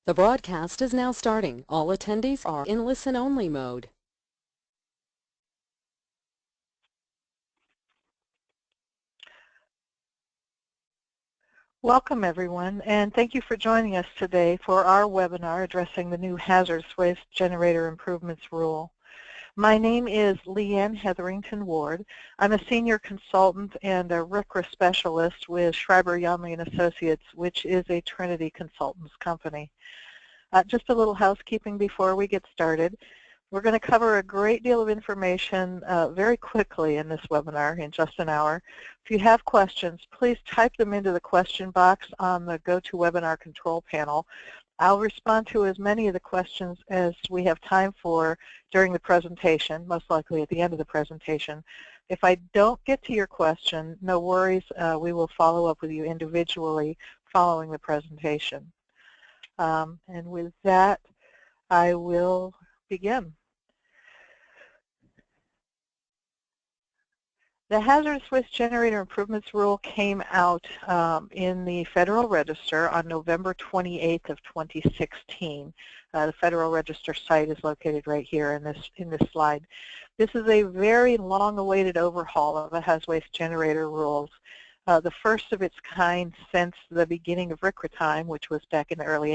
The broadcast is now starting. All attendees are in listen-only mode. Welcome everyone, and thank you for joining us today for our webinar addressing the new Hazardous Waste Generator Improvements Rule. My name is Leanne Hetherington Ward. I'm a senior consultant and a RCRA specialist with Schreiber Youngly & Associates, which is a Trinity Consultants company. Just a little housekeeping before we get started. We're going to cover a great deal of information very quickly in this webinar in just an hour. If you have questions, please type them into the question box on the GoToWebinar control panel. I'll respond to as many of the questions as we have time for during the presentation, most likely at the end of the presentation. If I don't get to your question, no worries, we will follow up with you individually following the presentation. And with that, I will begin. The Hazardous Waste Generator Improvements Rule came out in the Federal Register on November 28th of 2016. The Federal Register site is located right here in this slide. This is a very long-awaited overhaul of the HazWaste generator rules, the first of its kind since the beginning of RCRA time, which was back in the early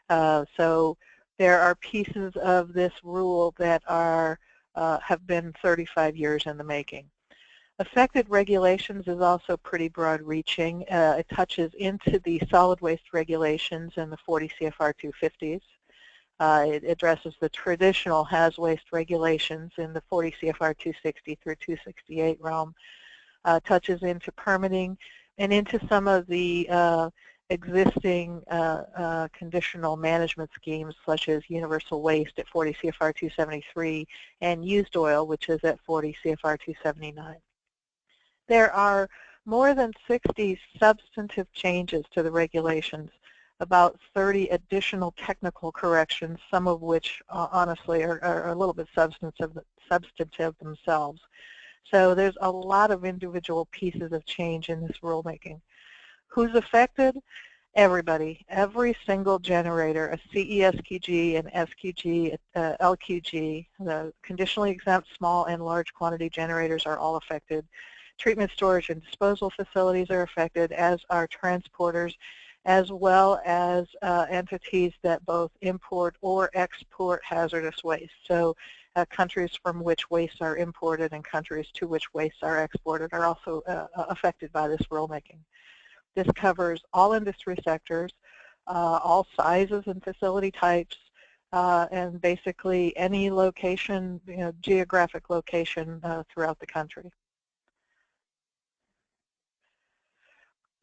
80s. So there are pieces of this rule that are have been 35 years in the making. Affected regulations is also pretty broad-reaching. It touches into the solid waste regulations in the 40 CFR 250s. It addresses the traditional HazWaste regulations in the 40 CFR 260 through 268 realm. Touches into permitting and into some of the existing conditional management schemes, such as universal waste at 40 CFR 273 and used oil, which is at 40 CFR 279. There are more than 60 substantive changes to the regulations, about 30 additional technical corrections, some of which honestly are a little bit substantive themselves. So there's a lot of individual pieces of change in this rulemaking. Who's affected? Everybody. Every single generator, a CESQG, an SQG, LQG, the conditionally exempt small and large quantity generators are all affected. Treatment, storage, and disposal facilities are affected, as are transporters, as well as entities that both import or export hazardous waste. So countries from which wastes are imported and countries to which wastes are exported are also affected by this rulemaking. This covers all industry sectors, all sizes and facility types, and basically any location, geographic location throughout the country.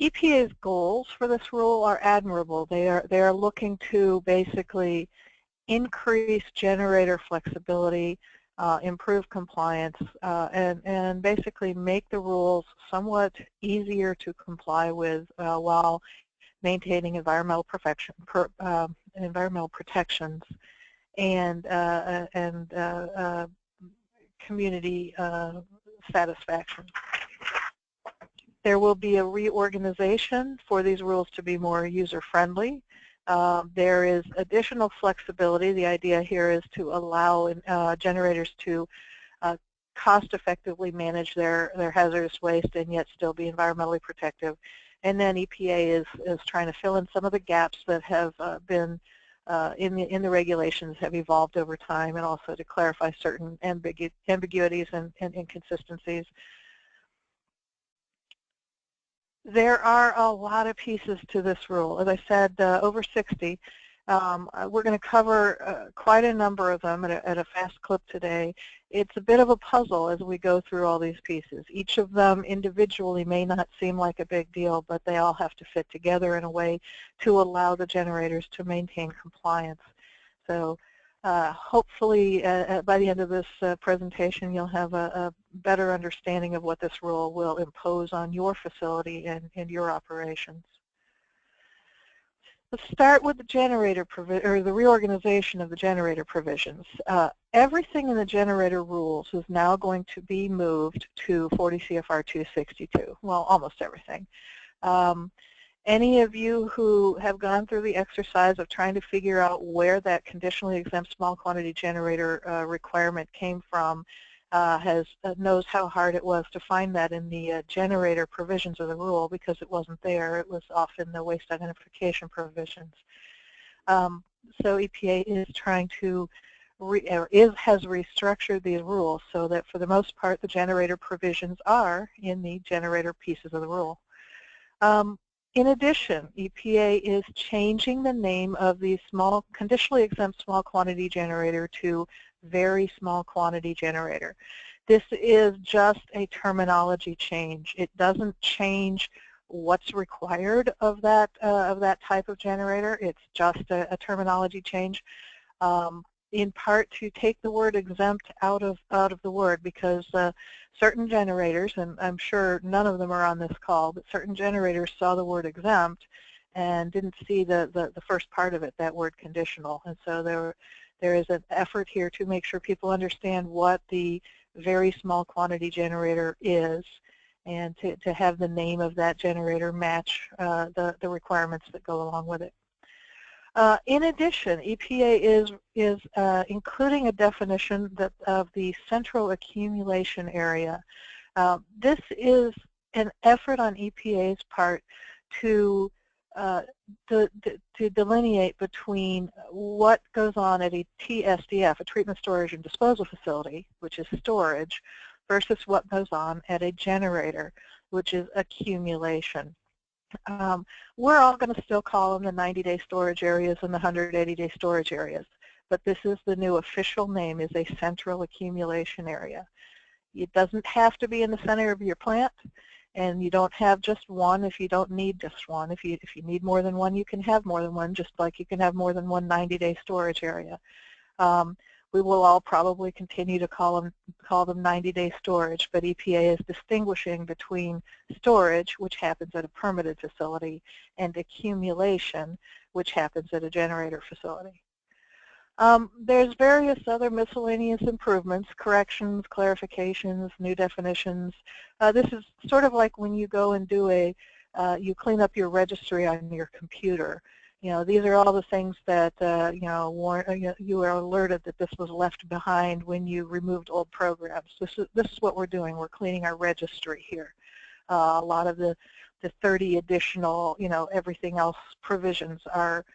EPA's goals for this rule are admirable. They are looking to basically increase generator flexibility, improve compliance, and basically make the rules somewhat easier to comply with while maintaining environmental protections and community satisfaction. There will be a reorganization for these rules to be more user-friendly. There is additional flexibility. The idea here is to allow generators to cost-effectively manage their hazardous waste and yet still be environmentally protective. And then EPA is trying to fill in some of the gaps that have been in the regulations have evolved over time, and also to clarify certain ambiguities and inconsistencies. There are a lot of pieces to this rule. As I said, over 60. We're going to cover quite a number of them at a fast clip today. It's a bit of a puzzle as we go through all these pieces. Each of them individually may not seem like a big deal, but they all have to fit together in a way to allow the generators to maintain compliance. So hopefully by the end of this presentation you'll have a better understanding of what this rule will impose on your facility and your operations. Let's start with the generator or the reorganization of the generator provisions. Everything in the generator rules is now going to be moved to 40 CFR 262. Well, almost everything. Any of you who have gone through the exercise of trying to figure out where that conditionally exempt small quantity generator requirement came from knows how hard it was to find that in the generator provisions of the rule, because it wasn't there. It was off in the waste identification provisions. So EPA is trying to has restructured these rules so that for the most part the generator provisions are in the generator pieces of the rule. In addition, EPA is changing the name of the conditionally exempt small quantity generator to very small quantity generator. This is just a terminology change. It doesn't change what's required of that type of generator. It's just a terminology change, in part to take the word exempt out of the word, because certain generators, and I'm sure none of them are on this call, but certain generators saw the word exempt and didn't see the first part of it, that word conditional. And so there is an effort here to make sure people understand what the very small quantity generator is, and to have the name of that generator match the requirements that go along with it. In addition, EPA is including a definition of the central accumulation area. This is an effort on EPA's part to delineate between what goes on at a TSDF, a treatment, storage, and disposal facility, which is storage, versus what goes on at a generator, which is accumulation. We're all going to still call them the 90-day storage areas and the 180-day storage areas, but this is the new official name, is a central accumulation area. It doesn't have to be in the center of your plant, and you don't have just one if you don't need just one. If you need more than one, you can have more than one, just like you can have more than one 90-day storage area. We will all probably continue to call them 90-day storage, but EPA is distinguishing between storage, which happens at a permitted facility, and accumulation, which happens at a generator facility. There's various other miscellaneous improvements, corrections, clarifications, new definitions. This is sort of like when you go and do you clean up your registry on your computer. You know, these are all the things that you were alerted that this was left behind when you removed old programs. This is what we're doing. We're cleaning our registry here. A lot of the 30 additional, everything else provisions are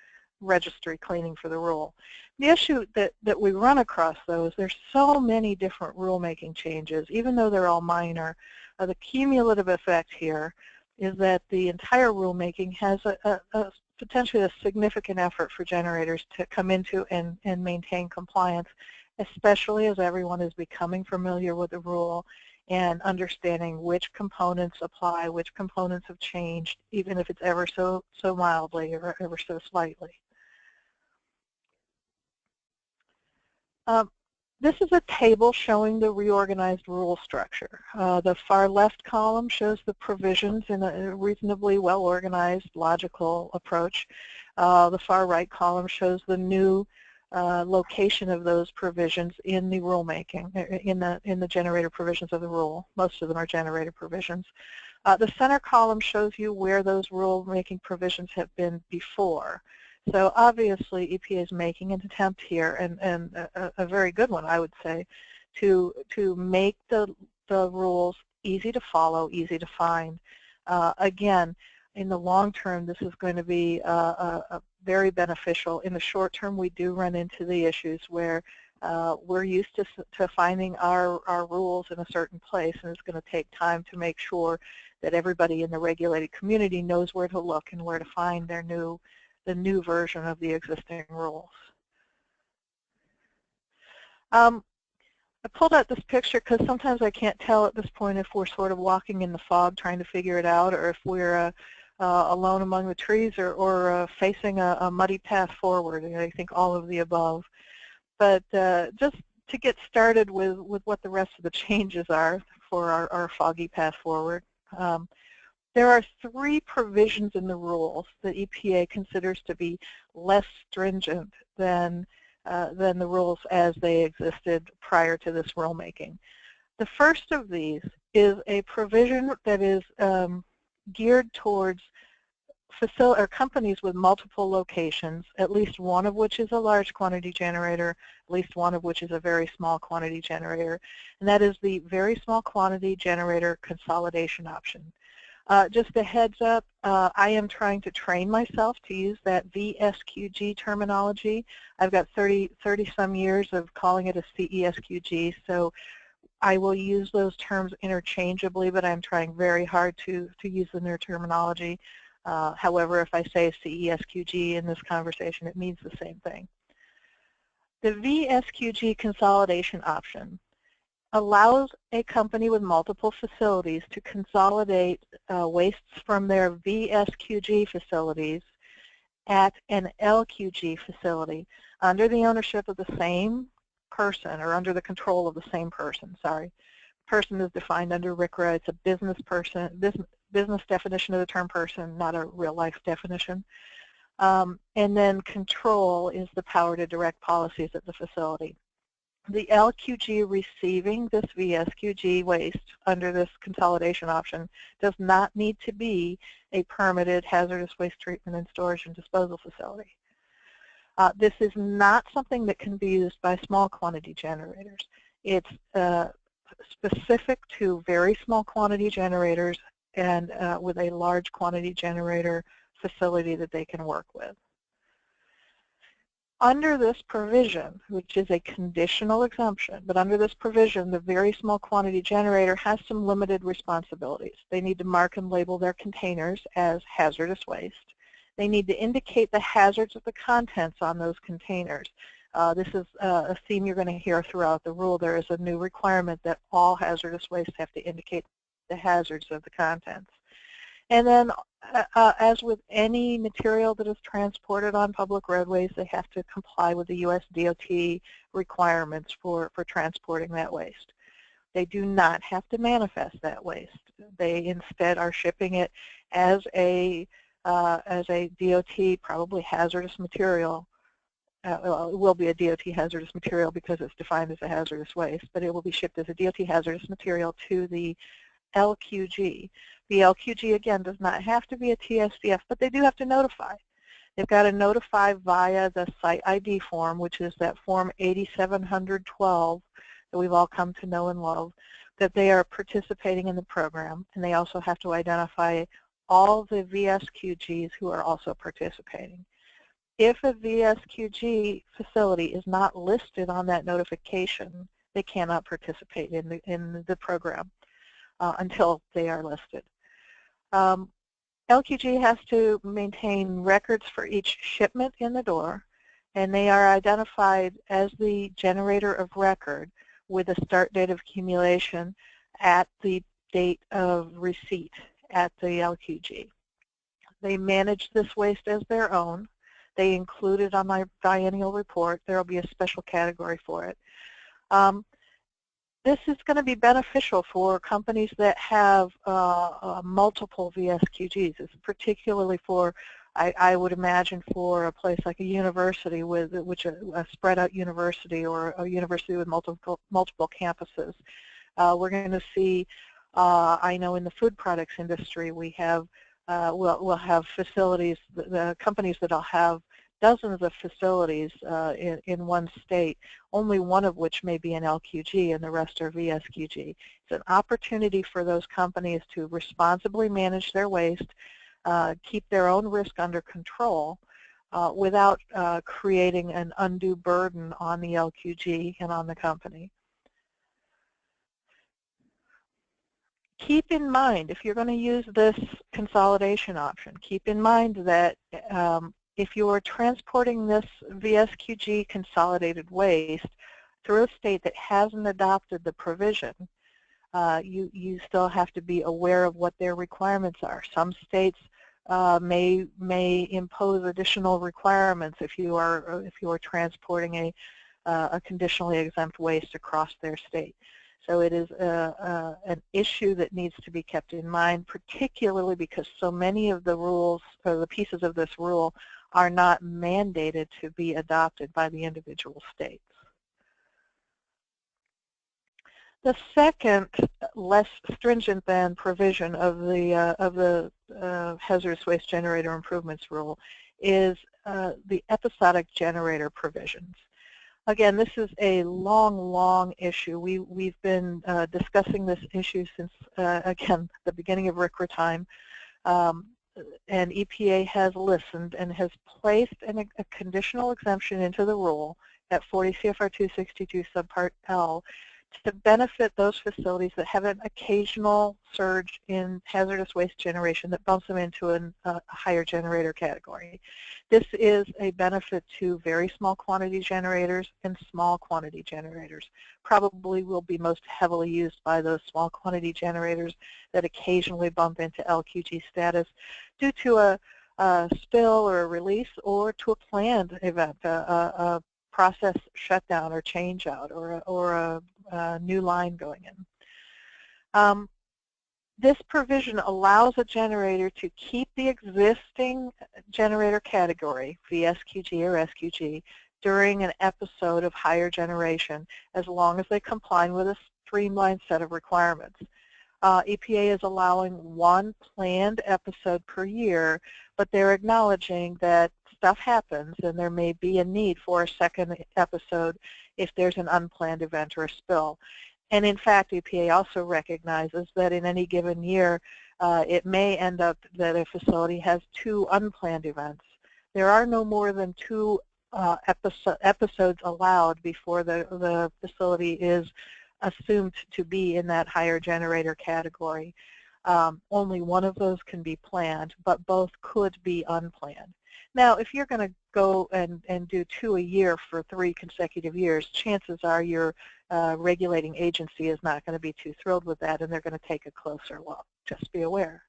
registry cleaning for the rule. The issue that we run across, though, is there's so many different rulemaking changes, even though they're all minor. The cumulative effect here is that the entire rulemaking has potentially a significant effort for generators to come into and maintain compliance, especially as everyone is becoming familiar with the rule and understanding which components apply, which components have changed, even if it's ever so mildly or ever so slightly. This is a table showing the reorganized rule structure. The far left column shows the provisions in a reasonably well-organized, logical approach. The far right column shows the new location of those provisions in the rulemaking, in the generator provisions of the rule. Most of them are generator provisions. The center column shows you where those rulemaking provisions have been before. So obviously EPA is making an attempt here, and a very good one, I would say, to make the rules easy to follow, easy to find. Again, in the long term, this is going to be very beneficial. In the short term, we do run into the issues where we're used to finding our rules in a certain place, and it's going to take time to make sure that everybody in the regulated community knows where to look and where to find the new version of the existing rules. I pulled out this picture because sometimes I can't tell at this point if we're sort of walking in the fog trying to figure it out, or if we're alone among the trees, or facing a muddy path forward. I think all of the above. But just to get started with what the rest of the changes are for our foggy path forward. There are 3 provisions in the rules that EPA considers to be less stringent than the rules as they existed prior to this rulemaking. The first of these is a provision that is geared towards companies with multiple locations, at least one of which is a large quantity generator, at least one of which is a very small quantity generator, and that is the very small quantity generator consolidation option. Just a heads up, I am trying to train myself to use that VSQG terminology. I've got 30 some years of calling it a CESQG, so I will use those terms interchangeably, but I'm trying very hard to use the new terminology. However, if I say CESQG in this conversation, it means the same thing. The VSQG consolidation option allows a company with multiple facilities to consolidate wastes from their VSQG facilities at an LQG facility under the ownership of the same person, or under the control of the same person, sorry. Person is defined under RCRA. It's a business definition of the term person, not a real-life definition. And then control is the power to direct policies at the facility. The LQG receiving this VSQG waste under this consolidation option does not need to be a permitted hazardous waste treatment and storage and disposal facility. This is not something that can be used by small quantity generators. It's specific to very small quantity generators and with a large quantity generator facility that they can work with. Under this provision, which is a conditional exemption, but under this provision, the very small quantity generator has some limited responsibilities. They need to mark and label their containers as hazardous waste. They need to indicate the hazards of the contents on those containers. This is a theme you're going to hear throughout the rule. There is a new requirement that all hazardous waste have to indicate the hazards of the contents. And then, as with any material that is transported on public roadways, they have to comply with the U.S. DOT requirements for transporting that waste. They do not have to manifest that waste. They instead are shipping it as a DOT, probably hazardous material. Well, it will be a DOT hazardous material because it's defined as a hazardous waste, but it will be shipped as a DOT hazardous material to the LQG. The LQG, again, does not have to be a TSDF, but they do have to notify. They've got to notify via the site ID form, which is that form 8712 that we've all come to know and love, that they are participating in the program, and they also have to identify all the VSQGs who are also participating. If a VSQG facility is not listed on that notification, they cannot participate in the program until they are listed. LQG has to maintain records for each shipment in the door, and they are identified as the generator of record with a start date of accumulation at the date of receipt at the LQG. They manage this waste as their own. They include it on my biennial report. There will be a special category for it. This is going to be beneficial for companies that have multiple VSQGs. It's particularly for, I would imagine, for a place like a university with a spread out university, or a university with multiple campuses. We're going to see, I know in the food products industry, we have we'll have facilities, the companies that'll have dozens of facilities in one state, only one of which may be an LQG and the rest are VSQG. It's an opportunity for those companies to responsibly manage their waste, keep their own risk under control without creating an undue burden on the LQG and on the company. Keep in mind, if you're going to use this consolidation option, keep in mind that if you are transporting this VSQG consolidated waste through a state that hasn't adopted the provision, you still have to be aware of what their requirements are. Some states may impose additional requirements if you are transporting a conditionally exempt waste across their state. So it is an issue that needs to be kept in mind, particularly because so many of the rules, or the pieces of this rule, are not mandated to be adopted by the individual states. The second, less stringent than provision of the hazardous waste generator improvements rule is the episodic generator provisions. Again, this is a long issue. We've been discussing this issue since, again, the beginning of RCRA time. And EPA has listened and has placed a conditional exemption into the rule at 40 CFR 262 subpart L to benefit those facilities that have an occasional surge in hazardous waste generation that bumps them into a higher generator category. This is a benefit to very small quantity generators and small quantity generators. Probably will be most heavily used by those small quantity generators that occasionally bump into LQG status due to a spill or a release or to a planned event, a process shutdown or change out or a new line going in. This provision allows a generator to keep the existing generator category, VSQG or SQG, during an episode of higher generation as long as they comply with a streamlined set of requirements. EPA is allowing one planned episode per year, but they're acknowledging that stuff happens and there may be a need for a second episode if there's an unplanned event or a spill. And in fact, EPA also recognizes that in any given year, it may end up that a facility has two unplanned events. There are no more than two episodes allowed before the facility is assumed to be in that higher generator category. Only one of those can be planned, but both could be unplanned. Now, if you're going to go and do two a year for 3 consecutive years, chances are your regulating agency is not going to be too thrilled with that, and they're going to take a closer look. Just be aware.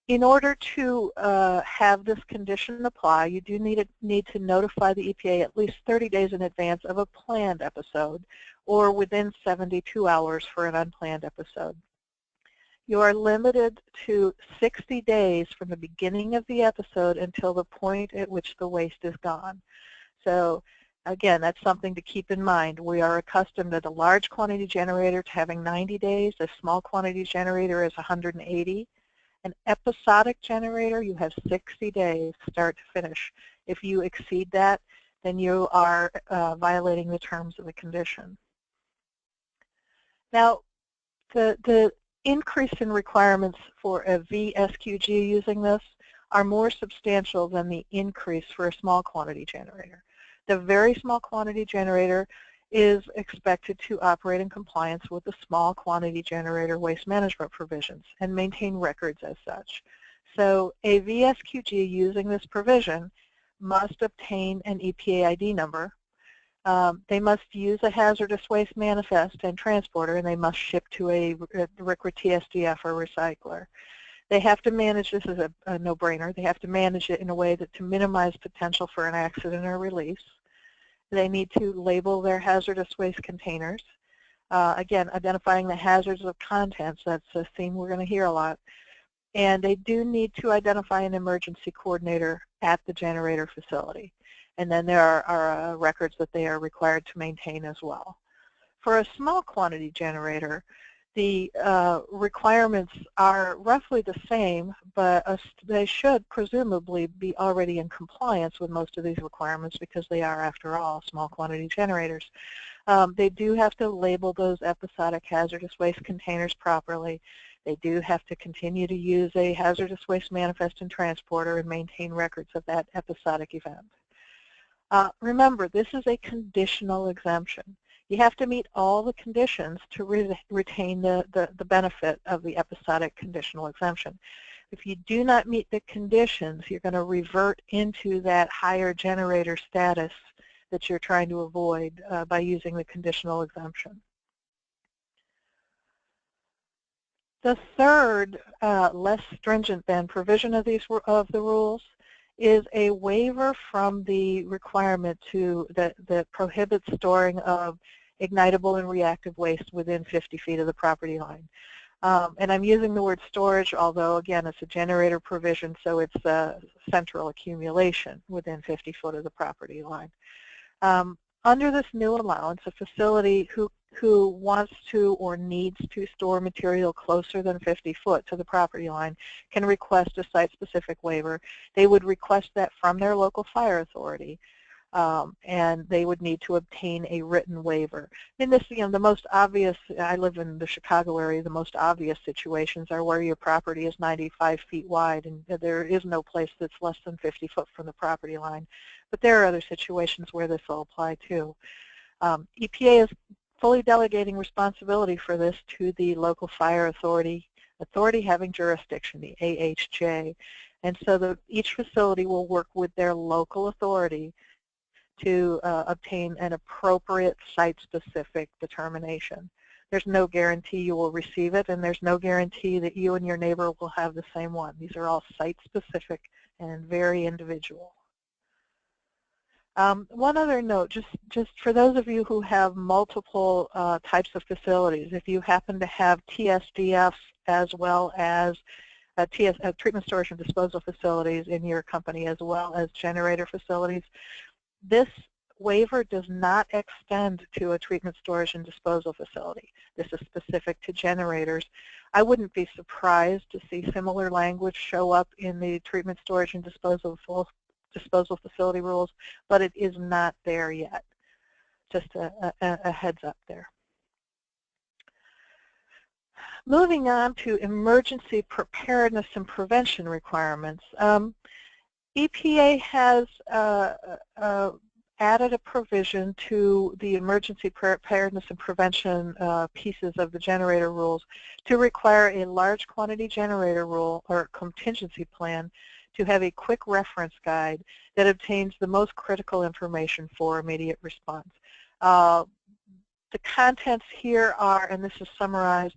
In order to have this condition apply, you do need to notify the EPA at least 30 days in advance of a planned episode or within 72 hours for an unplanned episode. You are limited to 60 days from the beginning of the episode until the point at which the waste is gone. So again, that's something to keep in mind. We are accustomed at a large quantity generator to having 90 days. A small quantity generator is 180. An episodic generator, you have 60 days start to finish. If you exceed that, then you are violating the terms of the condition. Now, the increase in requirements for a VSQG using this are more substantial than the increase for a small quantity generator. The very small quantity generator is expected to operate in compliance with the small quantity generator waste management provisions and maintain records as such. So a VSQG using this provision must obtain an EPA ID number. They must use a hazardous waste manifest and transporter, and they must ship to a RCRA TSDF or recycler. They have to manage this as a no-brainer. They have to manage it in a way that to minimize potential for an accident or release. They need to label their hazardous waste containers. Again, identifying the hazards of contents, that's a theme we're going to hear a lot. And they do need to identify an emergency coordinator at the generator facility. And then there are records that they are required to maintain as well. For a small quantity generator, the requirements are roughly the same, but they should presumably be already in compliance with most of these requirements because they are, after all, small quantity generators. They do have to label those episodic hazardous waste containers properly. They do have to continue to use a hazardous waste manifest and transporter and maintain records of that episodic event. Remember, this is a conditional exemption. You have to meet all the conditions to retain the benefit of the episodic conditional exemption. If you do not meet the conditions, you're going to revert into that higher generator status that you're trying to avoid by using the conditional exemption. The third, less stringent than provision of the rules is a waiver from the requirement that prohibits storing of ignitable and reactive waste within 50 feet of the property line. And I'm using the word storage, although again it's a generator provision, so it's a central accumulation within 50 foot of the property line. Under this new allowance, a facility who wants to or needs to store material closer than 50 foot to the property line can request a site-specific waiver. They would request that from their local fire authority, and they would need to obtain a written waiver. In this, the most obvious, I live in the Chicago area, the most obvious situations are where your property is 95 feet wide and there is no place that's less than 50 foot from the property line. But there are other situations where this will apply too. EPA is fully delegating responsibility for this to the local fire authority having jurisdiction, the AHJ. And so each facility will work with their local authority to obtain an appropriate site-specific determination. There's no guarantee you will receive it, and there's no guarantee that you and your neighbor will have the same one. These are all site-specific and very individual. One other note, just for those of you who have multiple types of facilities, if you happen to have TSDFs as well as treatment, storage, and disposal facilities in your company as well as generator facilities, this waiver does not extend to a treatment, storage, and disposal facility. This is specific to generators. I wouldn't be surprised to see similar language show up in the treatment, storage, and disposal facility rules, but it is not there yet. Just a heads up there. Moving on to emergency preparedness and prevention requirements. EPA has added a provision to the emergency preparedness and prevention pieces of the generator rules to require a large quantity generator rule or contingency plan to have a quick reference guide that obtains the most critical information for immediate response. The contents here are, and this is summarized,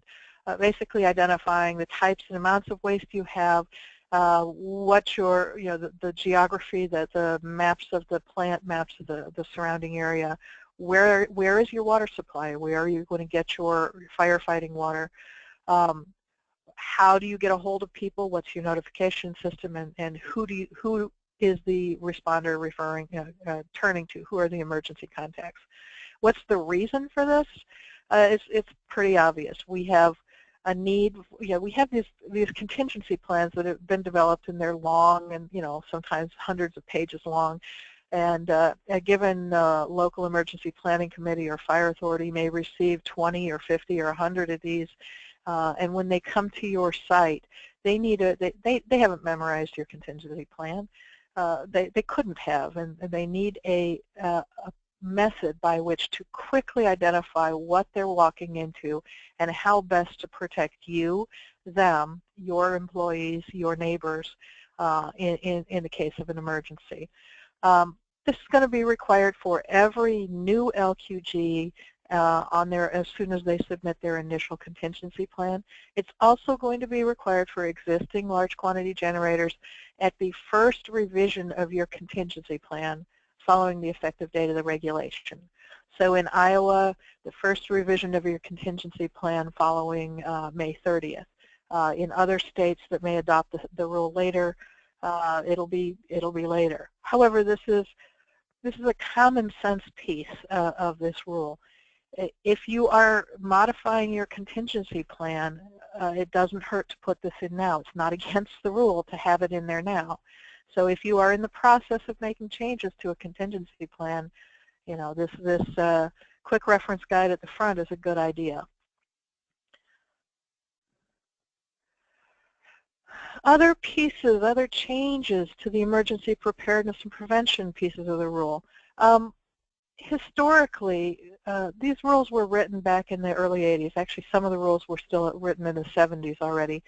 basically identifying the types and amounts of waste you have, what your, the geography, the maps of the plant, maps of the surrounding area, where is your water supply, where are you going to get your firefighting water, how do you get a hold of people, what's your notification system, and who is the responder turning to, who are the emergency contacts. What's the reason for this? It's pretty obvious. We have a need, we have these contingency plans that have been developed, and they're long and sometimes hundreds of pages long, and a given local emergency planning committee or fire authority may receive 20 or 50 or 100 of these, and when they come to your site, they need they haven't memorized your contingency plan. They couldn't have, and they need a method by which to quickly identify what they're walking into and how best to protect you, them, your employees, your neighbors in the case of an emergency. This is going to be required for every new LQG on there as soon as they submit their initial contingency plan. It's also going to be required for existing large quantity generators at the first revision of your contingency plan following the effective date of the regulation. So in Iowa, the first revision of your contingency plan following May 30th. In other states that may adopt the rule later, it'll be later. However, this is a common sense piece of this rule. If you are modifying your contingency plan, it doesn't hurt to put this in now. It's not against the rule to have it in there now. So if you are in the process of making changes to a contingency plan, this quick reference guide at the front is a good idea. Other pieces, other changes to the emergency preparedness and prevention pieces of the rule. Historically, these rules were written back in the early 80s. Actually, some of the rules were still written in the 70s already.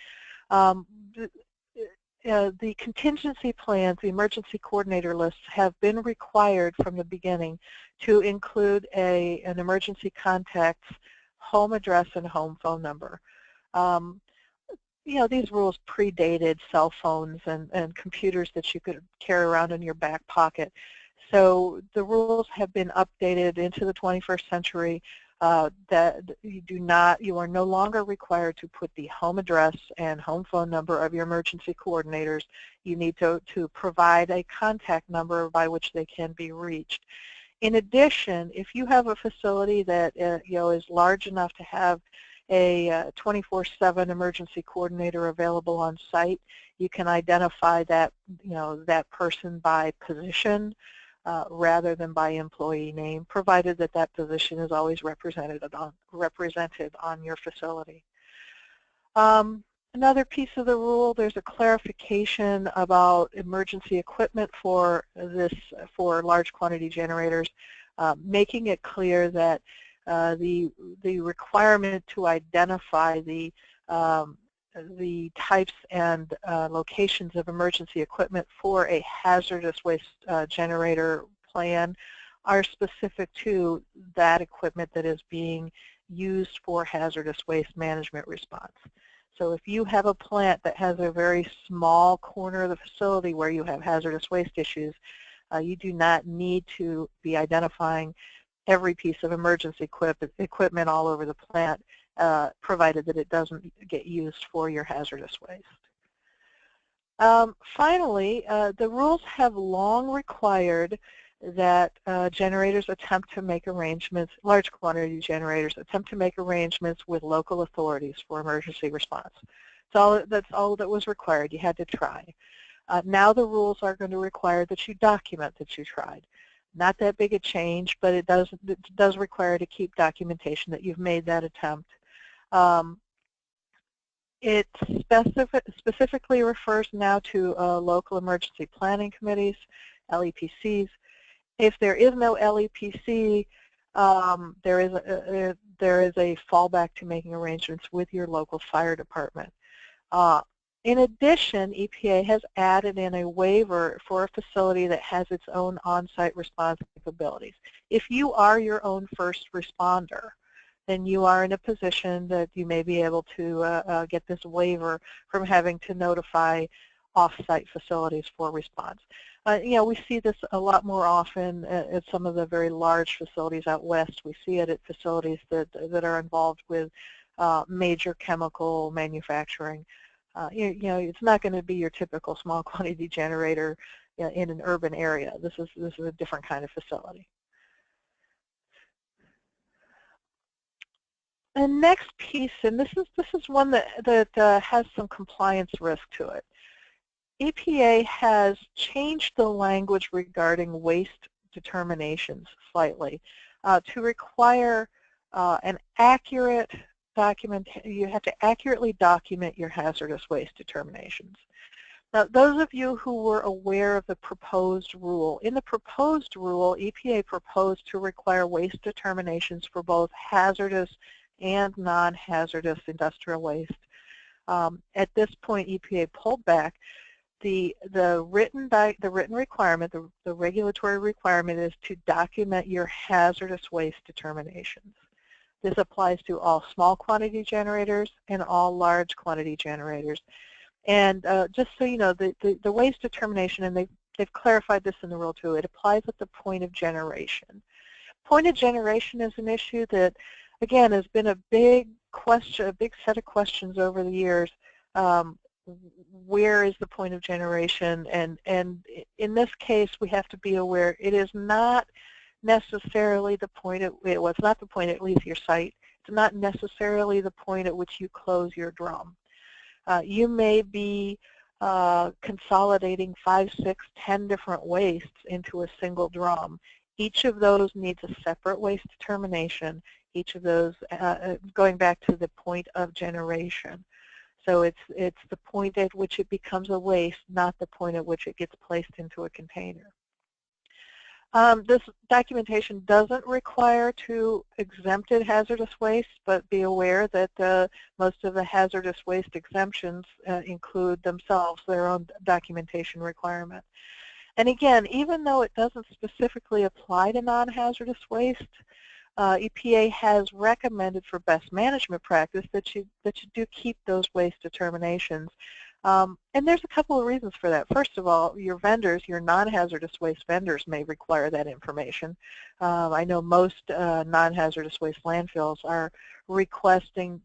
The contingency plans, the emergency coordinator lists, have been required from the beginning to include an emergency contact's home address and home phone number. These rules predated cell phones and computers that you could carry around in your back pocket. So the rules have been updated into the 21st century that you are no longer required to put the home address and home phone number of your emergency coordinators. You need to provide a contact number by which they can be reached. In addition, if you have a facility that is large enough to have a 24/7 emergency coordinator available on site, you can identify that that person by position rather than by employee name, provided that that position is always represented on your facility. Another piece of the rule, there's a clarification about emergency equipment for large quantity generators, making it clear that the requirement to identify the types and locations of emergency equipment for a hazardous waste generator plan are specific to that equipment that is being used for hazardous waste management response. So if you have a plant that has a very small corner of the facility where you have hazardous waste issues, you do not need to be identifying every piece of emergency equipment all over the plant, provided that it doesn't get used for your hazardous waste. Finally, the rules have long required that generators attempt to make arrangements, large quantity generators attempt to make arrangements with local authorities for emergency response. That's all that was required. You had to try. Now the rules are going to require that you document that you tried. Not that big a change, but it does require to keep documentation that you've made that attempt. It specifically refers now to local emergency planning committees, LEPCs. If there is no LEPC, there is a fallback to making arrangements with your local fire department. In addition, EPA has added in a waiver for a facility that has its own on-site response capabilities. If you are your own first responder, then you are in a position that you may be able to get this waiver from having to notify off-site facilities for response. We see this a lot more often at some of the very large facilities out west. We see it at facilities that are involved with major chemical manufacturing. It's not going to be your typical small quantity generator in an urban area. This is a different kind of facility. The next piece, and this is one that has some compliance risk to it. EPA has changed the language regarding waste determinations slightly to require an accurate document. You have to accurately document your hazardous waste determinations. Now, those of you who were aware of the proposed rule, in the proposed rule, EPA proposed to require waste determinations for both hazardous and non-hazardous industrial waste. At this point, EPA pulled back. The written requirement, the regulatory requirement, is to document your hazardous waste determinations. This applies to all small quantity generators and all large quantity generators. And just so you know, the waste determination, and they've clarified this in the rule too, it applies at the point of generation. Point of generation is an issue that, again, has been a big question, a big set of questions over the years. Where is the point of generation? And in this case, we have to be aware it is not necessarily the point it's not the point it leaves your site. It's not necessarily the point at which you close your drum. You may be consolidating 5, 6, 10 different wastes into a single drum. Each of those needs a separate waste determination. Each of those going back to the point of generation. So it's the point at which it becomes a waste, not the point at which it gets placed into a container. This documentation doesn't require to exempted hazardous waste, but be aware that most of the hazardous waste exemptions include themselves their own documentation requirement. And again, even though it doesn't specifically apply to non-hazardous waste, EPA has recommended for best management practice that you do keep those waste determinations. And there's a couple of reasons for that. First of all, your vendors, your non-hazardous waste vendors may require that information. I know most non-hazardous waste landfills are requesting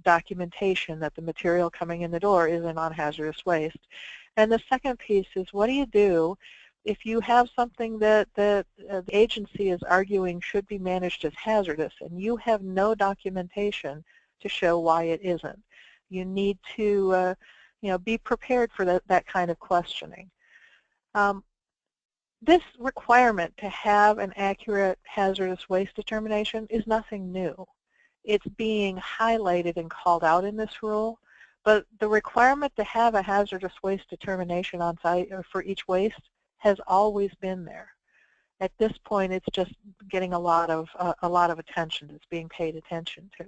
documentation that the material coming in the door is a non-hazardous waste. And the second piece is, what do you do if you have something that the agency is arguing should be managed as hazardous and you have no documentation to show why it isn't, you need to be prepared for that kind of questioning. This requirement to have an accurate hazardous waste determination is nothing new. It's being highlighted and called out in this rule, but the requirement to have a hazardous waste determination on site for each waste has always been there. At this point, it's just getting a lot of attention. It's being paid attention to.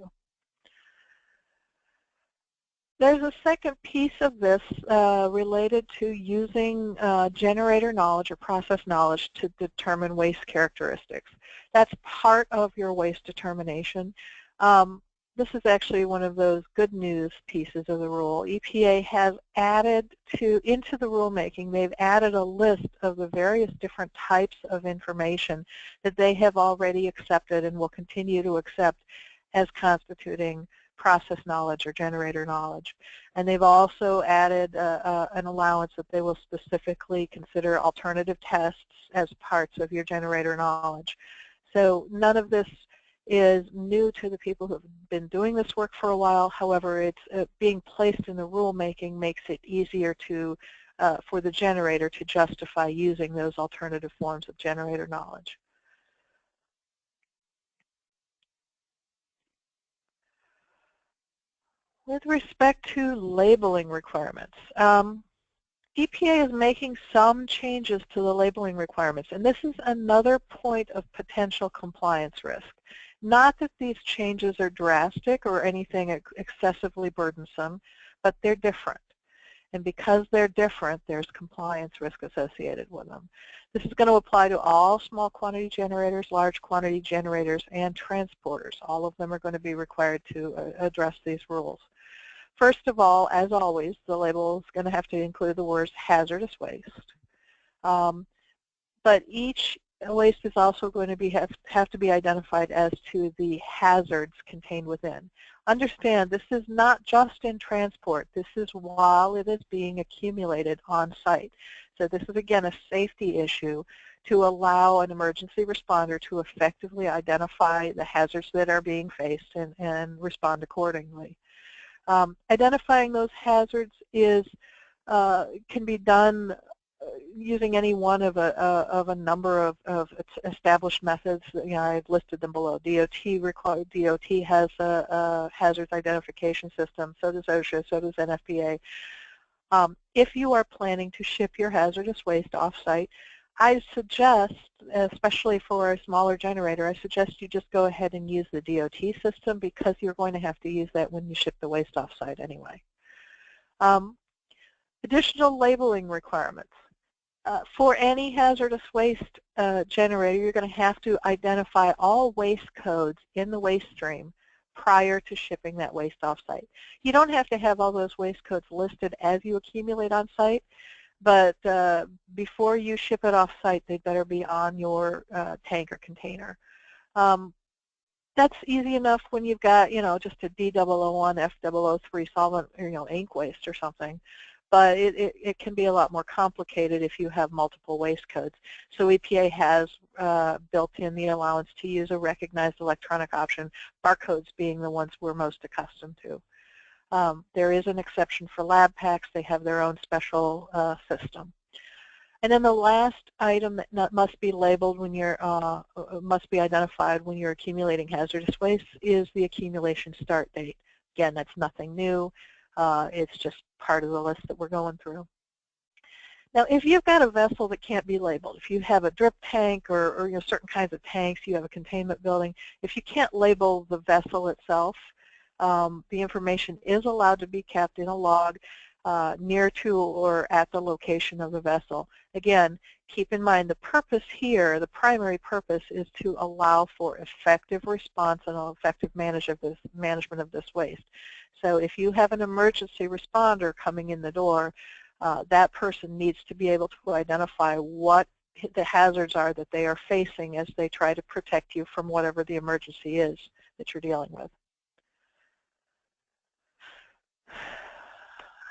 There's a second piece of this related to using generator knowledge or process knowledge to determine waste characteristics. That's part of your waste determination. This is actually one of those good news pieces of the rule. EPA has added into the rulemaking, they've added a list of the various different types of information that they have already accepted and will continue to accept as constituting process knowledge or generator knowledge. And they've also added an allowance that they will specifically consider alternative tests as parts of your generator knowledge. So none of this is new to the people who have been doing this work for a while. However, it's being placed in the rulemaking makes it easier for the generator to justify using those alternative forms of generator knowledge. With respect to labeling requirements, EPA is making some changes to the labeling requirements, and this is another point of potential compliance risk. Not that these changes are drastic or anything excessively burdensome, but they're different. And because they're different, there's compliance risk associated with them. This is going to apply to all small quantity generators, large quantity generators, and transporters. All of them are going to be required to address these rules. First of all, as always, the label is going to have to include the words hazardous waste. But each waste is also going to have to be identified as to the hazards contained within. Understand, this is not just in transport. This is while it is being accumulated on site. So this is, again, a safety issue to allow an emergency responder to effectively identify the hazards that are being faced and respond accordingly. Identifying those hazards can be done using any one of a number of established methods. I've listed them below. DOT has a hazards identification system. So does OSHA. So does NFPA. If you are planning to ship your hazardous waste off-site, I suggest, especially for a smaller generator, I suggest you just go ahead and use the DOT system because you're going to have to use that when you ship the waste off-site anyway. Additional labeling requirements. For any hazardous waste generator, you're going to have to identify all waste codes in the waste stream prior to shipping that waste off-site. You don't have to have all those waste codes listed as you accumulate on-site, but before you ship it off-site, they better be on your tank or container. That's easy enough when you've got, just a D001, F003 solvent, ink waste or something. But it can be a lot more complicated if you have multiple waste codes. So EPA has built in the allowance to use a recognized electronic option, barcodes being the ones we're most accustomed to. There is an exception for lab packs. They have their own special system. And then the last item that must be labeled when you're must be identified when you're accumulating hazardous waste is the accumulation start date. Again, that's nothing new. It's just part of the list that we're going through. Now, if you've got a vessel that can't be labeled, if you have a drip tank or certain kinds of tanks, you have a containment building, if you can't label the vessel itself, the information is allowed to be kept in a log near to or at the location of the vessel. Again, keep in mind the purpose here, the primary purpose, is to allow for effective response and effective management of this waste. So if you have an emergency responder coming in the door, that person needs to be able to identify what the hazards are that they are facing as they try to protect you from whatever the emergency is that you're dealing with.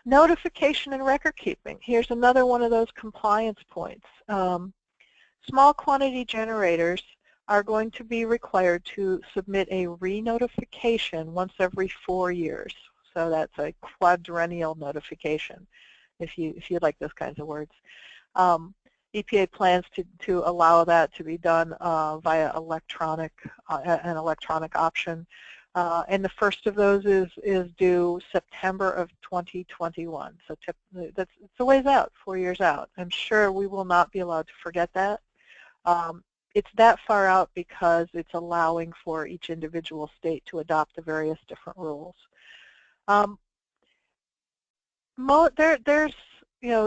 Notification and record keeping. Here's another one of those compliance points. Small quantity generators are going to be required to submit a re-notification once every 4 years. So that's a quadrennial notification, if you like those kinds of words. EPA plans to allow that to be done via an electronic option. And the first of those is due September of 2021. So it's a ways out, 4 years out. I'm sure we will not be allowed to forget that. It's that far out because it's allowing for each individual state to adopt the various different rules. There's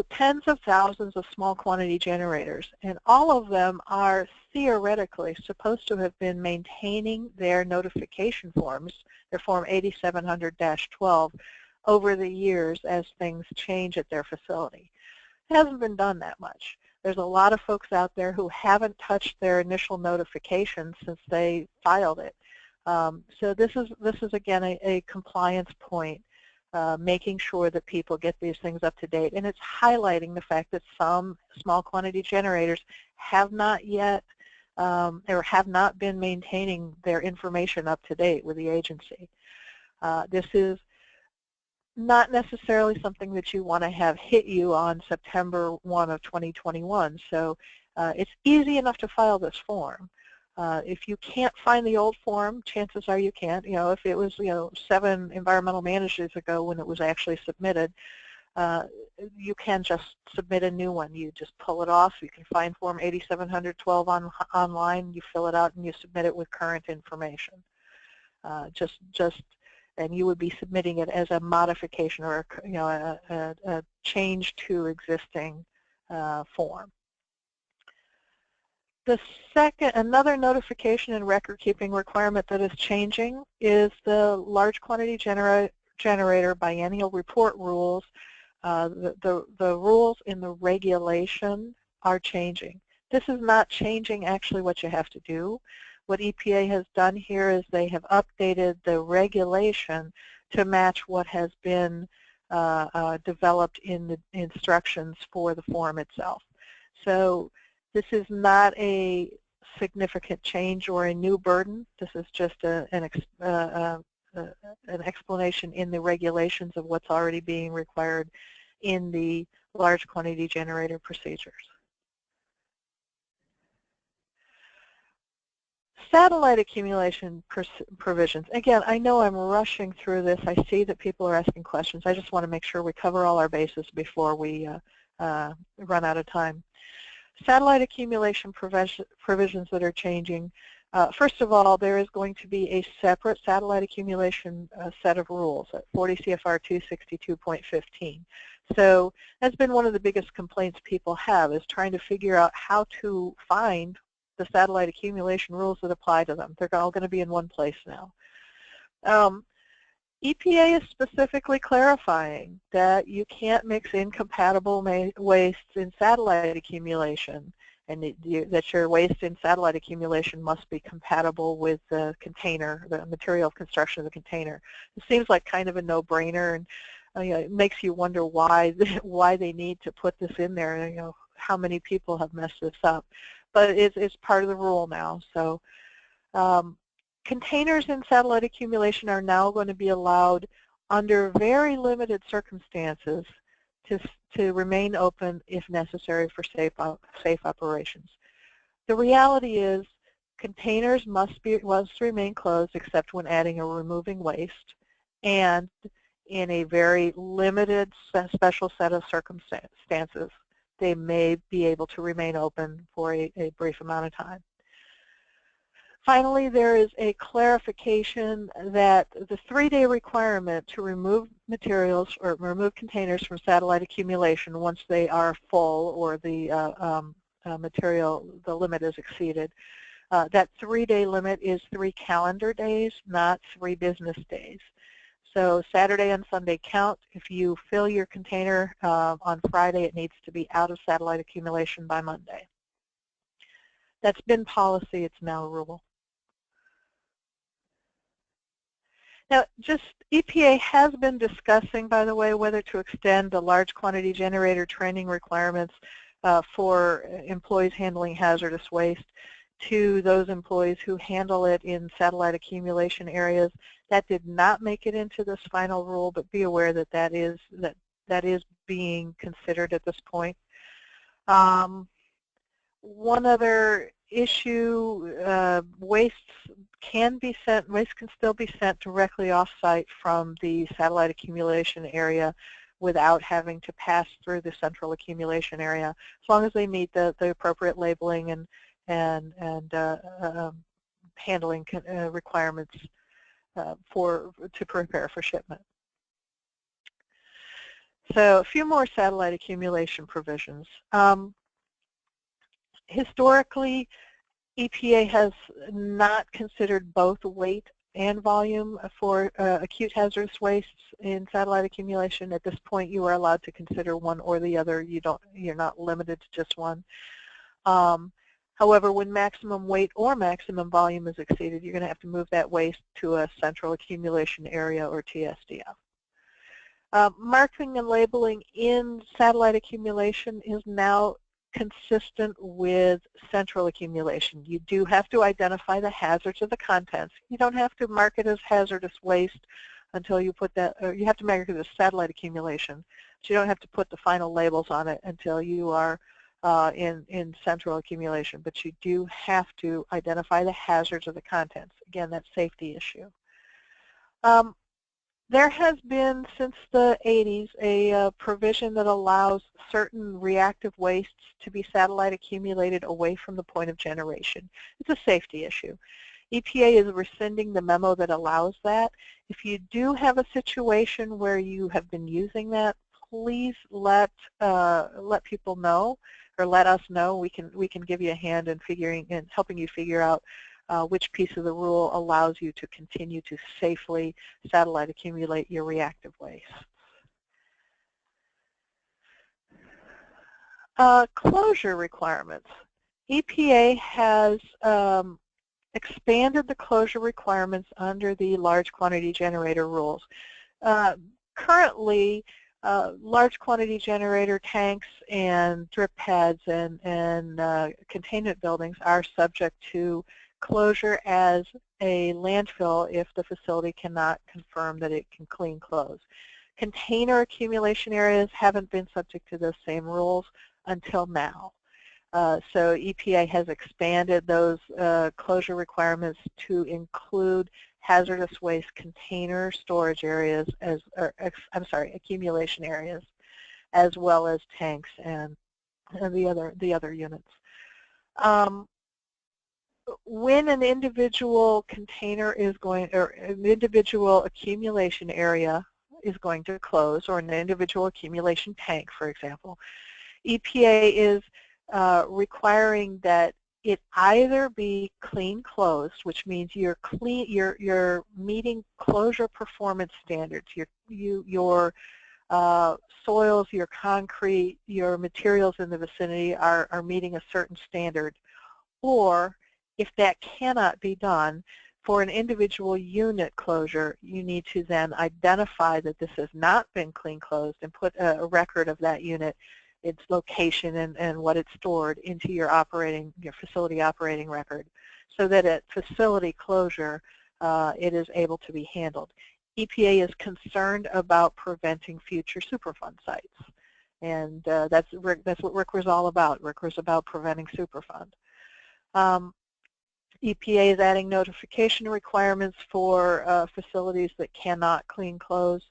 tens of thousands of small quantity generators, and all of them are theoretically supposed to have been maintaining their notification forms, their Form 8700-12, over the years as things change at their facility. It hasn't been done that much. There's a lot of folks out there who haven't touched their initial notification since they filed it. So this is again a compliance point, making sure that people get these things up to date, and it's highlighting the fact that some small quantity generators have not yet or have not been maintaining their information up to date with the agency. This is not necessarily something that you want to have hit you on September 1 of 2021. So it's easy enough to file this form. If you can't find the old form, chances are you can't. If it was 7 environmental managers ago when it was actually submitted, you can just submit a new one. You just pull it off. You can find Form 8712 online. You fill it out and you submit it with current information. And you would be submitting it as a modification or a change to existing form. Another notification and record keeping requirement that is changing is the large quantity generator biennial report rules. The rules in the regulation are changing. This is not changing actually what you have to do. What EPA has done here is they have updated the regulation to match what has been developed in the instructions for the form itself. So this is not a significant change or a new burden. This is just an explanation in the regulations of what's already being required in the large quantity generator procedures. Satellite accumulation provisions. Again, I know I'm rushing through this. I see that people are asking questions. I just want to make sure we cover all our bases before we run out of time. Satellite accumulation provisions that are changing. First of all, there is going to be a separate satellite accumulation set of rules at 40 CFR 262.15. So that's been one of the biggest complaints people have, is trying to figure out how to find the satellite accumulation rules that apply to them. They're all going to be in one place now. EPA is specifically clarifying that you can't mix incompatible wastes in satellite accumulation, and that your waste in satellite accumulation must be compatible with the container, the material of construction of the container. It seems like kind of a no-brainer, and it makes you wonder why they need to put this in there, and how many people have messed this up. But it's part of the rule now. So containers in satellite accumulation are now going to be allowed under very limited circumstances to remain open if necessary for safe operations. The reality is containers must remain closed except when adding or removing waste, and in a very limited special set of circumstances they may be able to remain open for a brief amount of time. Finally, there is a clarification that the 3-day requirement to remove materials or remove containers from satellite accumulation once they are full or the the limit is exceeded, that 3-day limit is 3 calendar days, not 3 business days. So Saturday and Sunday count. If you fill your container on Friday, it needs to be out of satellite accumulation by Monday. That's been policy. It's now a rule. Now, just EPA has been discussing, by the way, whether to extend the large quantity generator training requirements for employees handling hazardous waste to those employees who handle it in satellite accumulation areas. That did not make it into this final rule, but be aware that that is being considered at this point. One other issue, waste can still be sent directly off-site from the satellite accumulation area without having to pass through the central accumulation area, as long as they meet the appropriate labeling and handling requirements to prepare for shipment. So a few more satellite accumulation provisions. Historically, EPA has not considered both weight and volume for acute hazardous wastes in satellite accumulation. At this point, you are allowed to consider one or the other. You're not limited to just one. However, when maximum weight or maximum volume is exceeded, you're going to have to move that waste to a central accumulation area or TSDF. Marking and labeling in satellite accumulation is now consistent with central accumulation. You do have to identify the hazards of the contents. You don't have to mark it as hazardous waste until you put that, or you have to mark it as satellite accumulation. So you don't have to put the final labels on it until you are in central accumulation, but you do have to identify the hazards of the contents. Again, that safety issue. There has been, since the 80s, a provision that allows certain reactive wastes to be satellite accumulated away from the point of generation. It's a safety issue. EPA is rescinding the memo that allows that. If you do have a situation where you have been using that, please let people know, or let us know. We can give you a hand in helping you figure out which piece of the rule allows you to continue to safely satellite accumulate your reactive waste. Closure requirements. EPA has expanded the closure requirements under the large quantity generator rules. Currently, large quantity generator tanks and drip pads and containment buildings are subject to closure as a landfill if the facility cannot confirm that it can clean close. Container accumulation areas haven't been subject to those same rules until now. So EPA has expanded those closure requirements to include hazardous waste container storage areas, accumulation areas, as well as tanks and the other units. When an individual container is going, or an individual accumulation area is going to close, or an individual accumulation tank, for example, EPA is requiring that it either be clean closed, which means you're meeting closure performance standards. Your soils, your concrete, your materials in the vicinity are meeting a certain standard, or if that cannot be done, for an individual unit closure, you need to then identify that this has not been clean closed and put a record of that unit, its location and what it's stored into your facility operating record, so that at facility closure, it is able to be handled. EPA is concerned about preventing future Superfund sites, and that's what RCRA is all about. RCRA is about preventing Superfund. EPA is adding notification requirements for facilities that cannot clean close.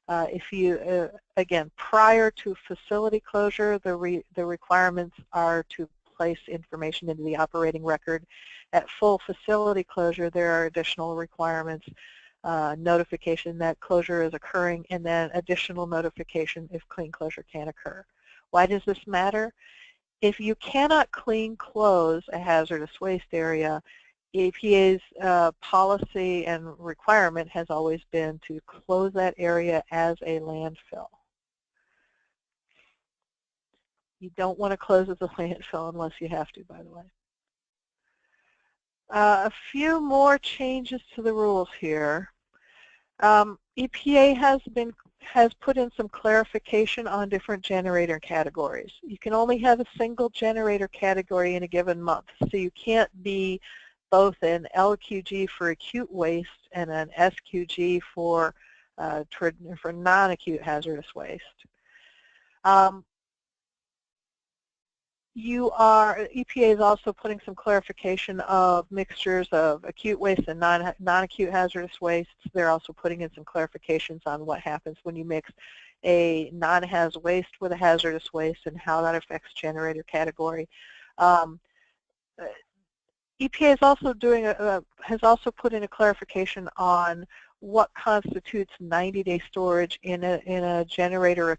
Again, prior to facility closure, the requirements are to place information into the operating record. At full facility closure, there are additional requirements, notification that closure is occurring, and then additional notification if clean closure can't occur. Why does this matter? If you cannot clean close a hazardous waste area, EPA's policy and requirement has always been to close that area as a landfill. You don't want to close as a landfill unless you have to, by the way. A few more changes to the rules here. EPA has put in some clarification on different generator categories. You can only have a single generator category in a given month, so you can't be both an LQG for acute waste and an SQG for non-acute hazardous waste. EPA is also putting some clarification of mixtures of acute waste and non-acute hazardous wastes. They're also putting in some clarifications on what happens when you mix a non-haz waste with a hazardous waste and how that affects generator category. EPA is also has also put in a clarification on what constitutes 90-day storage in a generator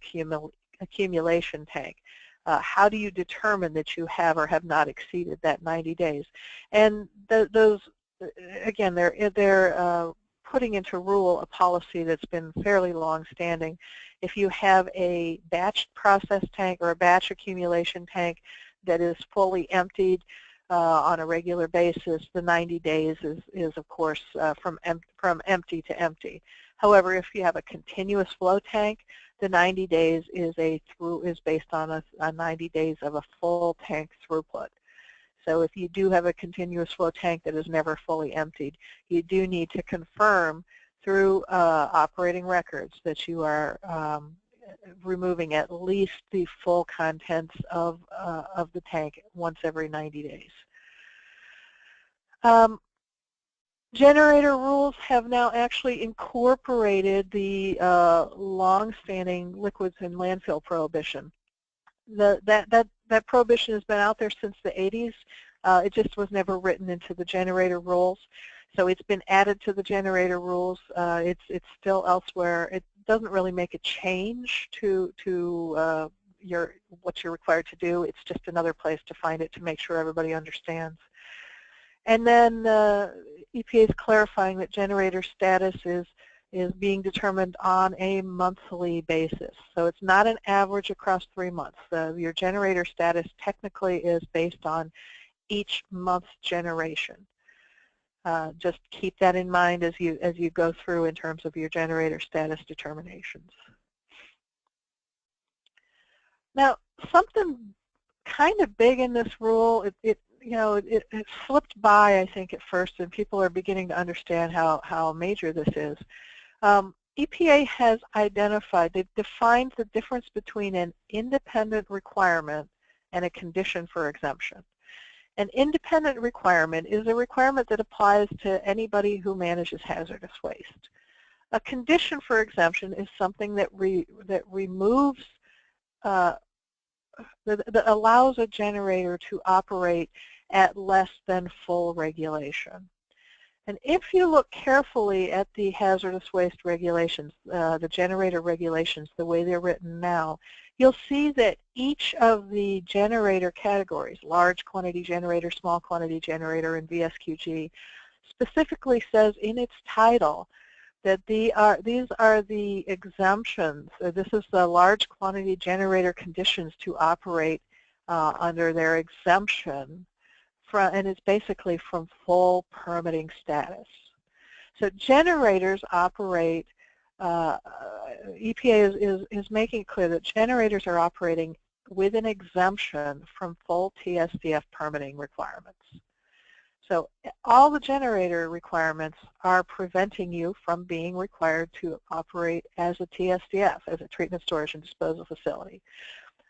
accumulation tank. How do you determine that you have or have not exceeded that 90 days? And those, again, they're putting into rule a policy that's been fairly long-standing. If you have a batch process tank or a batch accumulation tank that is fully emptied on a regular basis, the 90 days is of course, from empty to empty. However, if you have a continuous flow tank, the 90 days is based on a 90 days of a full tank throughput. So if you do have a continuous flow tank that is never fully emptied, you do need to confirm through operating records that you are removing at least the full contents of the tank once every 90 days. Generator rules have now actually incorporated the long-standing liquids and landfill prohibition. That prohibition has been out there since the 80s. It just was never written into the generator rules. So it's been added to the generator rules. It's still elsewhere. It doesn't really make a change to what you're required to do. It's just another place to find it to make sure everybody understands. And then EPA is clarifying that generator status is being determined on a monthly basis. So it's not an average across 3 months. Your generator status technically is based on each month's generation. Just keep that in mind as you go through in terms of your generator status determinations. Now, something kind of big in this rule, it slipped by, I think, at first, and people are beginning to understand how major this is. EPA has identified, they've defined the difference between an independent requirement and a condition for exemption. An independent requirement is a requirement that applies to anybody who manages hazardous waste. A condition for exemption is something that removes, that allows a generator to operate at less than full regulation. And if you look carefully at the hazardous waste regulations, the generator regulations, the way they're written now, you'll see that each of the generator categories, large quantity generator, small quantity generator, and VSQG, specifically says in its title that these are the exemptions. This is the large quantity generator conditions to operate under their exemption, and it's basically from full permitting status. So generators operate, EPA is making it clear that generators are operating with an exemption from full TSDF permitting requirements. So all the generator requirements are preventing you from being required to operate as a TSDF, as a treatment, storage, and disposal facility.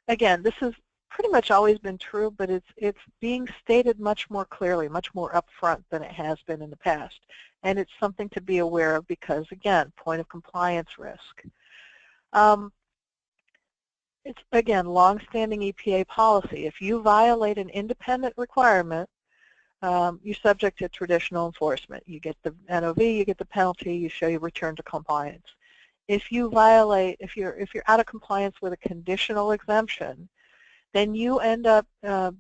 Again, this has pretty much always been true, but it's being stated much more clearly, much more upfront than it has been in the past. And it's something to be aware of because, again, point of compliance risk. It's, again, long-standing EPA policy. If you violate an independent requirement, you're subject to traditional enforcement. You get the NOV, you get the penalty, you show you return to compliance. If you violate, if you're out of compliance with a conditional exemption, then you end up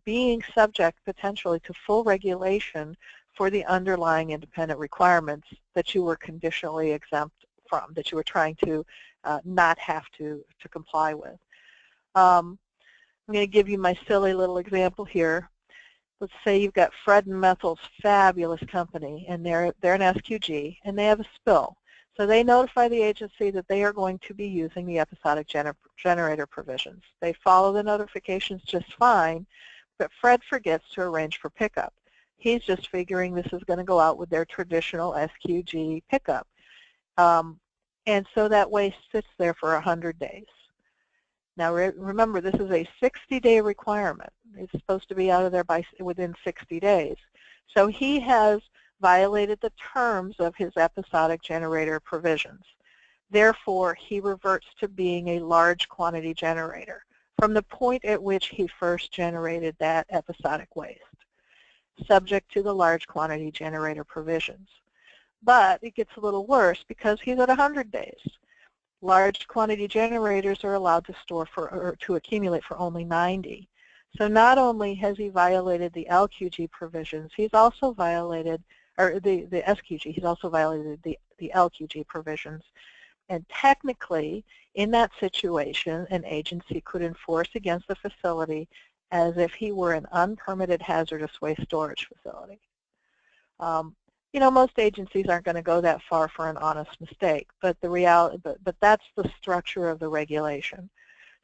being subject potentially to full regulation for the underlying independent requirements that you were conditionally exempt from, that you were trying to not have to comply with. I'm going to give you my silly little example here. Let's say you've got Fred and Methel's fabulous company, and they're an SQG, and they have a spill. So they notify the agency that they are going to be using the episodic generator provisions. They follow the notifications just fine, but Fred forgets to arrange for pickup. He's just figuring this is going to go out with their traditional SQG pickup. And so that waste sits there for 100 days. Now remember, this is a 60-day requirement. It's supposed to be out of there within 60 days. So he has violated the terms of his episodic generator provisions. Therefore, he reverts to being a large quantity generator from the point at which he first generated that episodic waste, subject to the large quantity generator provisions. But it gets a little worse because he's at 100 days. Large quantity generators are allowed to store or to accumulate for only 90. So not only has he violated the LQG provisions, he's also violated, or the SQG, he's also violated the LQG provisions. And technically, in that situation, an agency could enforce against the facility as if he were an unpermitted hazardous waste storage facility. You know, most agencies aren't going to go that far for an honest mistake, but the reality, but that's the structure of the regulation.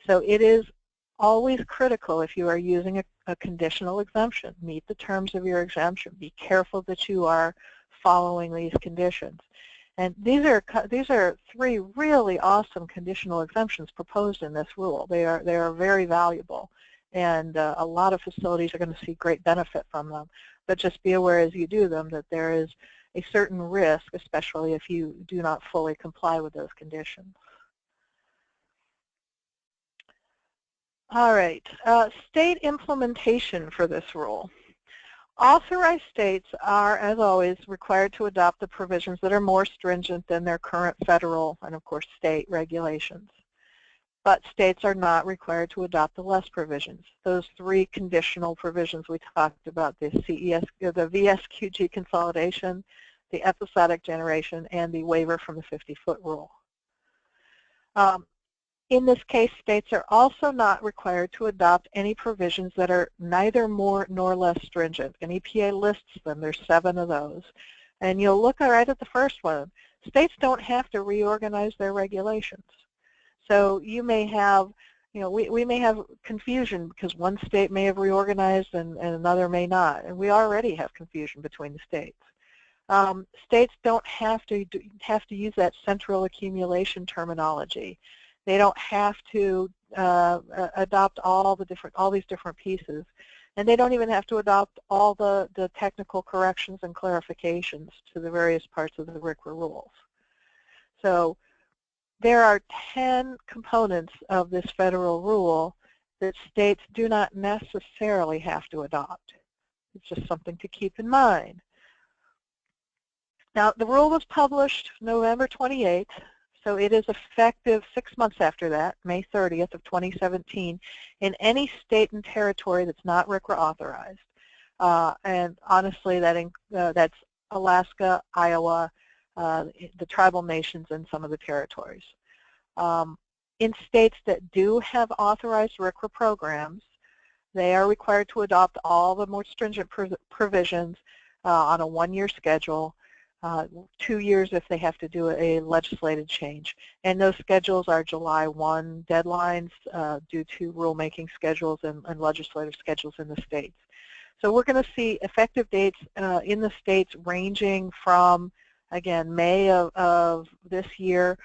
So it is always critical, if you are using a conditional exemption, meet the terms of your exemption. Be careful that you are following these conditions. And these are three really awesome conditional exemptions proposed in this rule. They are very valuable, and a lot of facilities are going to see great benefit from them. But just be aware as you do them that there is a certain risk, especially if you do not fully comply with those conditions. All right, state implementation for this rule. Authorized states are, as always, required to adopt the provisions that are more stringent than their current federal and, of course, state regulations. But states are not required to adopt the less provisions. Those three conditional provisions we talked about, the VSQG consolidation, the episodic generation, and the waiver from the 50-foot rule. In this case, states are also not required to adopt any provisions that are neither more nor less stringent. And EPA lists them. There's 7 of those. And you'll look right at the first one. States don't have to reorganize their regulations. So you may have, we may have confusion because one state may have reorganized and another may not. And we already have confusion between the states. States don't have to use that central accumulation terminology. They don't have to adopt all these different pieces, and they don't even have to adopt all the technical corrections and clarifications to the various parts of the RCRA rules. So there are 10 components of this federal rule that states do not necessarily have to adopt. It's just something to keep in mind. Now, the rule was published November 28th. So it is effective 6 months after that, May 30th of 2017, in any state and territory that's not RCRA authorized. And honestly, that's Alaska, Iowa, the tribal nations, and some of the territories. In states that do have authorized RCRA programs, they are required to adopt all the more stringent provisions on a 1-year schedule. 2 years if they have to do a legislative change. And those schedules are July 1 deadlines due to rulemaking schedules and legislative schedules in the states. So we're going to see effective dates in the states ranging from, again, May of this year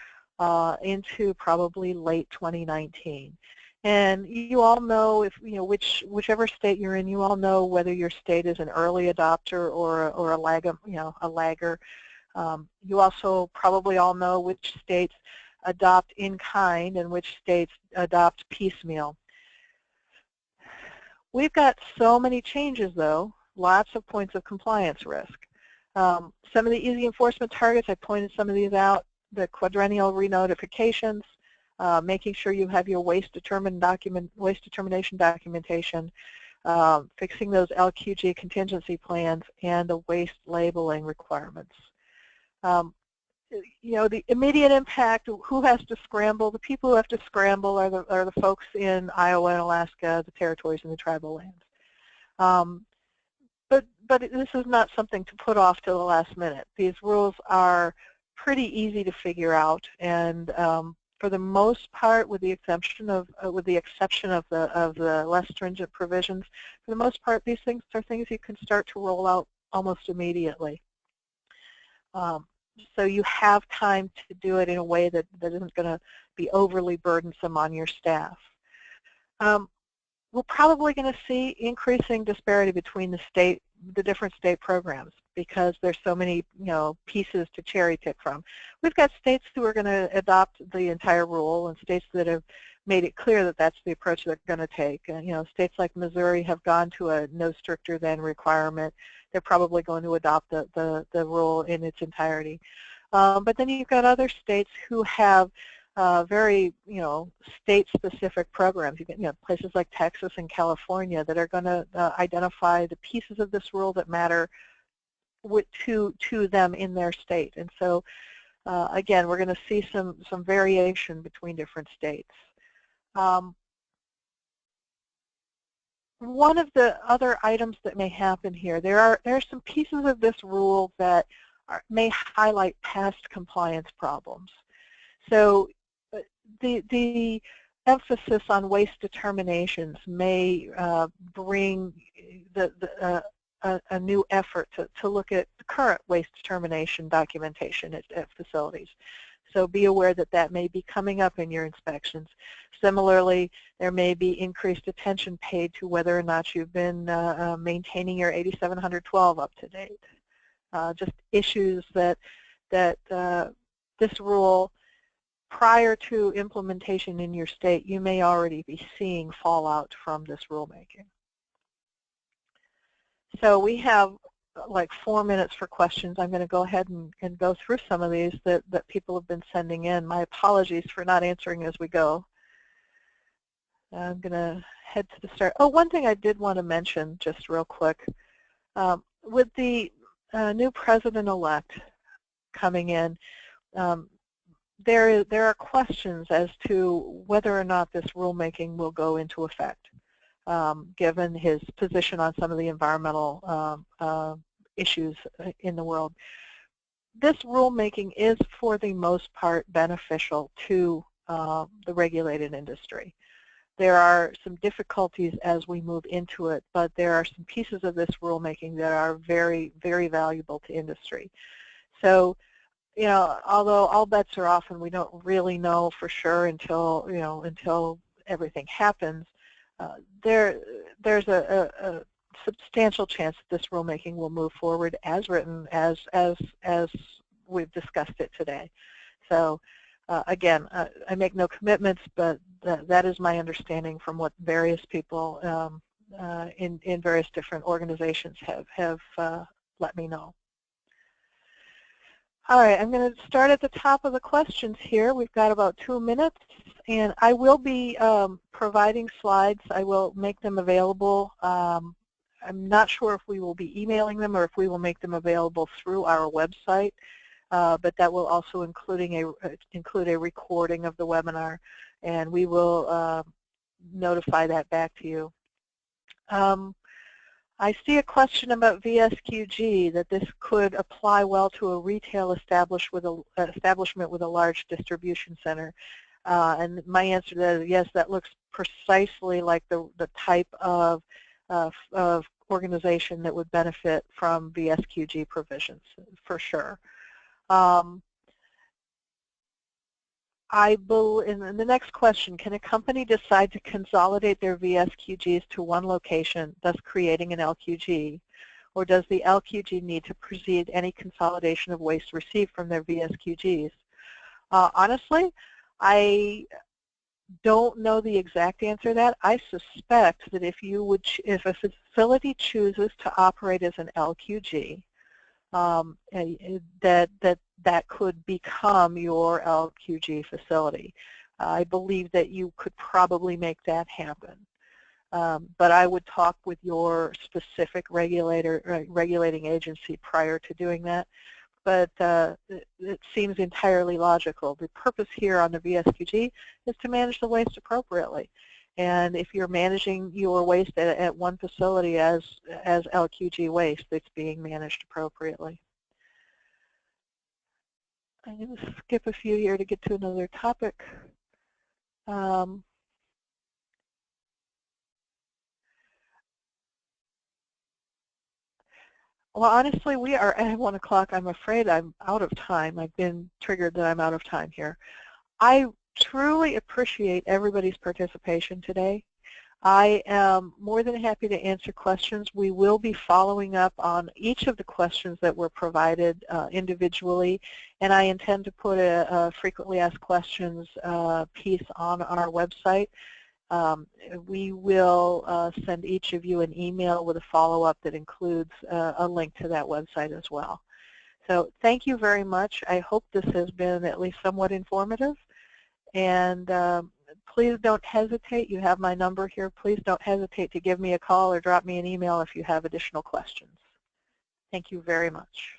into probably late 2019. And you all know, if whichever state you're in, you all know whether your state is an early adopter or a lagger. You also probably all know which states adopt in kind and which states adopt piecemeal. We've got so many changes, though, lots of points of compliance risk. Some of the easy enforcement targets, I pointed some of these out: the quadrennial renotifications. Making sure you have your waste determination documentation, fixing those LQG contingency plans, and the waste labeling requirements. The immediate impact, who has to scramble? The people who have to scramble are the folks in Iowa and Alaska, the territories, and the tribal lands. But this is not something to put off till the last minute. These rules are pretty easy to figure out, and for the most part, with the exception of the less stringent provisions, for the most part, these things are things you can start to roll out almost immediately. So you have time to do it in a way that isn't going to be overly burdensome on your staff. We're probably going to see increasing disparity between the different state programs, because there's so many, pieces to cherry pick from. We've got states who are going to adopt the entire rule, and states that have made it clear that that's the approach they're going to take. States like Missouri have gone to a no stricter than requirement. They're probably going to adopt the rule in its entirety. But then you've got other states who have very, state-specific programs. You get, places like Texas and California that are going to identify the pieces of this rule that matter to them in their state. And so, again, we're going to see some variation between different states. One of the other items that may happen here, there are some pieces of this rule that may highlight past compliance problems. So the emphasis on waste determinations may bring a new effort to look at the current waste determination documentation at facilities. So be aware that that may be coming up in your inspections. Similarly, there may be increased attention paid to whether or not you've been maintaining your 8712 up to date. Just issues that this rule, prior to implementation in your state, you may already be seeing fallout from this rulemaking. So we have like 4 minutes for questions. I'm going to go ahead and go through some of these that people have been sending in. My apologies for not answering as we go. I'm going to head to the start. Oh, one thing I did want to mention just real quick. With the new president-elect coming in, there are questions as to whether or not this rulemaking will go into effect, given his position on some of the environmental issues in the world. This rulemaking is, for the most part, beneficial to the regulated industry. There are some difficulties as we move into it, but there are some pieces of this rulemaking that are very, very valuable to industry. So, although all bets are off and we don't really know for sure until everything happens, there's a substantial chance that this rulemaking will move forward as written, as we've discussed it today. So again, I make no commitments, but that is my understanding from what various people in various different organizations have let me know. All right, I'm going to start at the top of the questions here. We've got about 2 minutes, and I will be providing slides. I will make them available. I'm not sure if we will be emailing them or if we will make them available through our website, but that will also include a recording of the webinar, and we will notify that back to you. I see a question about VSQG, that this could apply well to a retail establishment with a large distribution center. And my answer to that is yes, that looks precisely like the type of organization that would benefit from VSQG provisions, for sure. And the next question, can a company decide to consolidate their VSQGs to one location, thus creating an LQG? Or does the LQG need to precede any consolidation of waste received from their VSQGs? Honestly, I don't know the exact answer to that. I suspect that if a facility chooses to operate as an LQG, that could become your LQG facility. I believe that you could probably make that happen. But I would talk with your specific regulating agency prior to doing that. But it seems entirely logical. The purpose here on the VSQG is to manage the waste appropriately. And if you're managing your waste at one facility as LQG waste, it's being managed appropriately. I'm going to skip a few here to get to another topic. Well, honestly, we are at 1 o'clock. I'm afraid I'm out of time. I've been triggered that I'm out of time here. I truly appreciate everybody's participation today. I am more than happy to answer questions. We will be following up on each of the questions that were provided individually, and I intend to put a frequently asked questions piece on our website. We will send each of you an email with a follow-up that includes a link to that website as well. So thank you very much. I hope this has been at least somewhat informative. And please don't hesitate. You have my number here. Please don't hesitate to give me a call or drop me an email if you have additional questions. Thank you very much.